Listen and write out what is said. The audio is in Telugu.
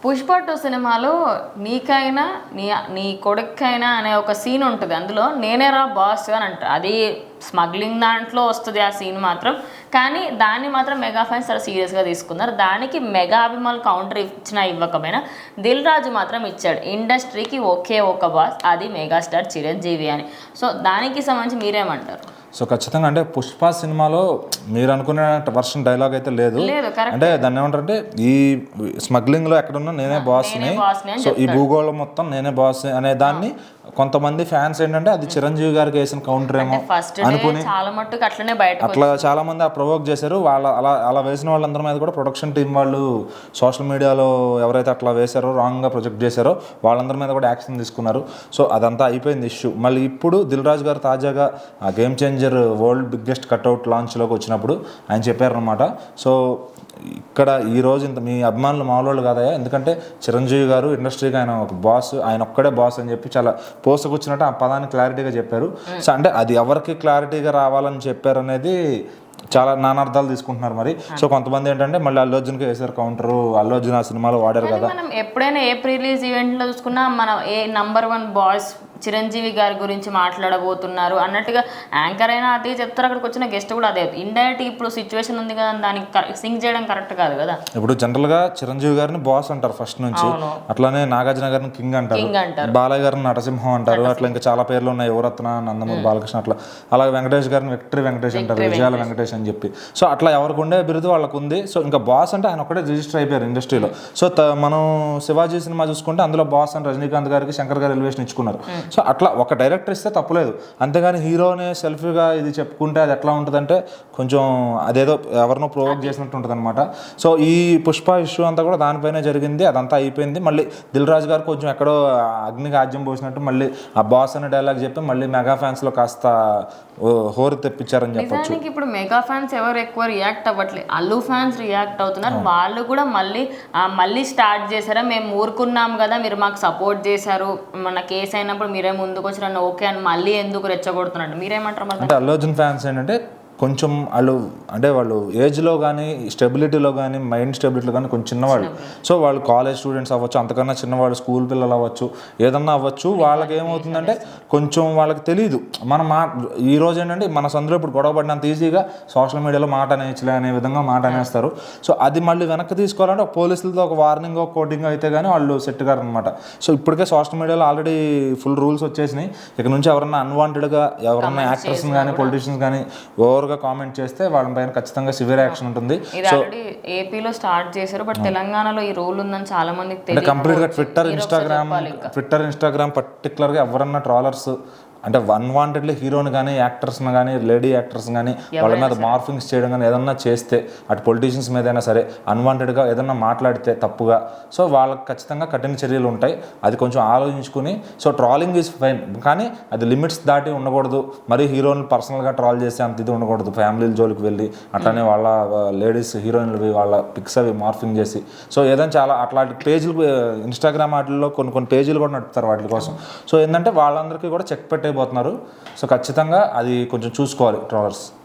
పుష్ప 2 సినిమాలో నీకైనా నీ నీ కొడుకైనా అనే ఒక సీన్ ఉంటుంది. అందులో నేనే రా బాస్ అని అంట. అది స్మగ్లింగ్ దాంట్లో వస్తుంది ఆ సీన్ మాత్రం. కానీ దాన్ని మాత్రం మెగా ఫ్యాన్స్ చాలా సీరియస్గా తీసుకున్నారు. దానికి మెగా అభిమానులు కౌంటర్ ఇచ్చినా ఇవ్వకపోయినా దిల్ రాజు మాత్రం ఇచ్చాడు. ఇండస్ట్రీకి ఒకే ఒక బాస్, అది మెగాస్టార్ చిరంజీవి అని. సో దానికి సంబంధించి మీరేమంటారు? సో ఖచ్చితంగా అంటే పుష్ప సినిమాలో మీరు అనుకునే వర్షన్ డైలాగ్ అయితే లేదు. అంటే దాన్ని ఏమంటారంటే ఈ స్మగ్లింగ్లో ఎక్కడున్నా నేనే బాస్ని, సో ఈ భూగోళం మొత్తం నేనే బాస్ అనే దాన్ని కొంతమంది ఫ్యాన్స్ ఏంటంటే అది చిరంజీవి గారికి వేసిన కౌంటర్ ఏమో అనుకుని అట్లా చాలా మంది ఆ ప్రొవోక్ చేశారు. అలా వేసిన వాళ్ళందరి మీద కూడా ప్రొడక్షన్ టీం వాళ్ళు సోషల్ మీడియాలో ఎవరైతే అట్లా వేశారో రాంగ్గా ప్రొజెక్ట్ చేశారో వాళ్ళందరి మీద కూడా యాక్షన్ తీసుకున్నారు. సో అదంతా అయిపోయింది ఇష్యూ. మళ్ళీ ఇప్పుడు దిల్ రాజు గారు తాజాగా ఆ game changer world biggest cutout లాంచ్లోకి వచ్చినప్పుడు ఆయన చెప్పారనమాట. సో ఇక్కడ ఈరోజు ఇంత మీ అభిమానులు మామూలు కాదయా, ఎందుకంటే చిరంజీవి గారు ఇండస్ట్రీకి ఆయన ఒక బాస్, ఆయన ఒక్కడే బాస్ అని చెప్పి చాలా పోసకొచ్చినట్టు ఆ పదాన్ని క్లారిటీగా చెప్పారు. సో అంటే అది ఎవరికి క్లారిటీగా రావాలని చెప్పారు అనేది చాలా నానార్థాలు తీసుకుంటున్నారు మరి. సో కొంతమంది ఏంటంటే మళ్ళీ అల్లు అర్జున్కి వేసారు కౌంటరు, అల్లు అర్జున్ ఆ సినిమాలో వాడారు కదా. మనం ఎప్పుడైనా ఏ ప్రీ రిలీజ్ ఈవెంట్లో చూసుకున్నా మనం ఏ నంబర్ 1 బాస్ చిరంజీవి గారి గురించి మాట్లాడబోతున్నారు అన్నట్టుగా యాంకర్ అయినా అదే చెప్తారు, అక్కడికి వచ్చిన గెస్ట్ కూడా అదే. ఇండైరెక్ట్ ఇప్పుడు సిచ్యువేషన్ ఉంది కదా, దానికి సింక్ చేయడం కరెక్ట్ కాదు కదా. ఇప్పుడు జనరల్గా చిరంజీవి గారిని బాస్ అంటారు ఫస్ట్ నుంచి, అట్లానే నాగార్జున గారిని కింగ్ అంటారు, బాలయ్య గారిని నటసింహం అంటారు, అట్లా ఇంకా చాలా పేర్లు ఉన్నాయి, యువరత్న, నందమూరి బాలకృష్ణ, అట్లా అలాగే వెంకటేష్ గారిని విక్టరీ వెంకటేష్ అంటారు, విజయాల వెంకటేష్ అని చెప్పి. సో అట్లా ఎవరికి ఉండే బిరుదు వాళ్ళకు ఉంది. సో ఇంకా బాస్ అంటే ఆయన ఒకటే రిజిస్టర్ అయిపోయారు ఇండస్ట్రీలో. సో మనం శివాజీ సినిమా చూసుకుంటే అందులో బాస్ అని రజనీకాంత్ గారికి శంకర్ గారు ఎలివేషన్ ఇచ్చుకున్నారు. సో అట్లా ఒక డైరెక్టర్ ఇస్తే తప్పులేదు, అంతేగాని హీరోనే సెల్ఫీగా ఇది చెప్పుకుంటే అది ఎట్లా ఉంటుందంటే కొంచెం అదేదో ఎవరినో ప్రొవోక్ చేసినట్టు ఉంటుంది అనమాట. సో ఈ పుష్ప ఇష్యూ అంతా కూడా దానిపైనే జరిగింది, అదంతా అయిపోయింది. మళ్ళీ దిల్ రాజు గారు కొంచెం ఎక్కడో అగ్నికి ఆజ్యం పోసినట్టు మళ్ళీ ఆ బాస్ అనే డైలాగ్ చెప్పి మళ్ళీ మెగా ఫ్యాన్స్లో కాస్త హోరు తెప్పించారని చెప్పొచ్చు. ఇప్పుడు మెగా ఫ్యాన్స్ ఎవరు ఎక్కువ రియాక్ట్ అవ్వట్లేదు, అల్లు ఫ్యాన్స్ రియాక్ట్ అవుతున్నారు. వాళ్ళు కూడా మళ్ళీ స్టార్ట్ చేశారా, మేము ఊరుకున్నాం కదా మీరు మాకు సపోర్ట్ చేశారు, మన కేసు అయినప్పుడు మీరే ముందుకు వచ్చారన్న ఓకే అని మళ్ళీ ఎందుకు రెచ్చగొడుతున్నట్టు మీరేమంటారు? అంటే అల్లు అర్జున్ ఫ్యాన్స్ ఏంటంటే కొంచెం వాళ్ళు ఏజ్లో కానీ స్టెబిలిటీలో కానీ మైండ్ స్టెబిలిటీలో కానీ కొంచెం చిన్నవాళ్ళు. సో వాళ్ళు కాలేజ్ స్టూడెంట్స్ అవ్వచ్చు, అంతకన్నా చిన్నవాళ్ళు స్కూల్ పిల్లలు అవ్వచ్చు, ఏదన్నా అవ్వచ్చు. వాళ్ళకి ఏమవుతుందంటే కొంచెం వాళ్ళకి తెలియదు. ఈ రోజు ఏంటంటే మన సందులో ఇప్పుడు గొడవ పడినంత ఈజీగా సోషల్ మీడియాలో మాట అనేయచ్చులే అనే విధంగా మాట అనేస్తారు. సో అది మళ్ళీ వెనక్కి తీసుకోవాలంటే పోలీసులతో ఒక వార్నింగ్ ఒక కోటింగ్ అయితే కానీ వాళ్ళు సెట్ గారు అనమాట. సో ఇప్పటికే సోషల్ మీడియాలో ఆల్రెడీ ఫుల్ రూల్స్ వచ్చేసినాయి. ఇక నుంచి ఎవరన్నా అన్వాంటెడ్గా ఎవరన్నా యాక్టర్స్ని కానీ పొలిటీషియన్స్ కానీ ఓవర్గా కామెంట్ చేస్తే వాళ్ళ పైన ఖచ్చితంగా సివియర్ యాక్షన్ ఉంటుంది. సో ఏపీలో స్టార్ట్ చేశారు, బట్ తెలంగాణలో ఈ రూల్ ఉందని చాలా మందికి తెలియదు. కంప్లీట్ గా ట్విట్టర్ ఇన్స్టాగ్రామ్ పర్టికులర్గా ఎవరన్నా ట్రాలర్స్ అంటే అన్వాంటెడ్లీ హీరోని కానీ యాక్టర్స్ని కానీ లేడీ యాక్టర్స్ కానీ వాళ్ళ మీద మార్ఫింగ్స్ చేయడం కానీ ఏదన్నా చేస్తే అటు పొలిటీషియన్స్ మీద అయినా సరే అన్వాంటెడ్గా ఏదన్నా మాట్లాడితే తప్పుగా, సో వాళ్ళకి ఖచ్చితంగా కఠిన చర్యలు ఉంటాయి. అది కొంచెం ఆలోచించుకుని, సో ట్రాలింగ్ ఈజ్ ఫైన్ కానీ అది లిమిట్స్ దాటి ఉండకూడదు. మరి హీరోయిన్లు పర్సనల్గా ట్రాల్ చేస్తే అంత ఇది ఉండకూడదు. ఫ్యామిలీల జోలికి వెళ్ళి అట్లానే వాళ్ళ లేడీస్ హీరోయిన్లు వాళ్ళ పిక్స్ అవి మార్ఫింగ్ చేసి, సో ఏదైనా చాలా అట్లాంటి పేజీలు ఇన్స్టాగ్రామ్ వాటిల్లో కొన్ని పేజీలు కూడా నడుపుతారు వాటి కోసం. సో ఏంటంటే వాళ్ళందరికీ కూడా చెక్ పెట్టే పోతున్నారు. సో ఖచ్చితంగా అది కొంచెం చూసుకోవాలి ట్రాలర్స్.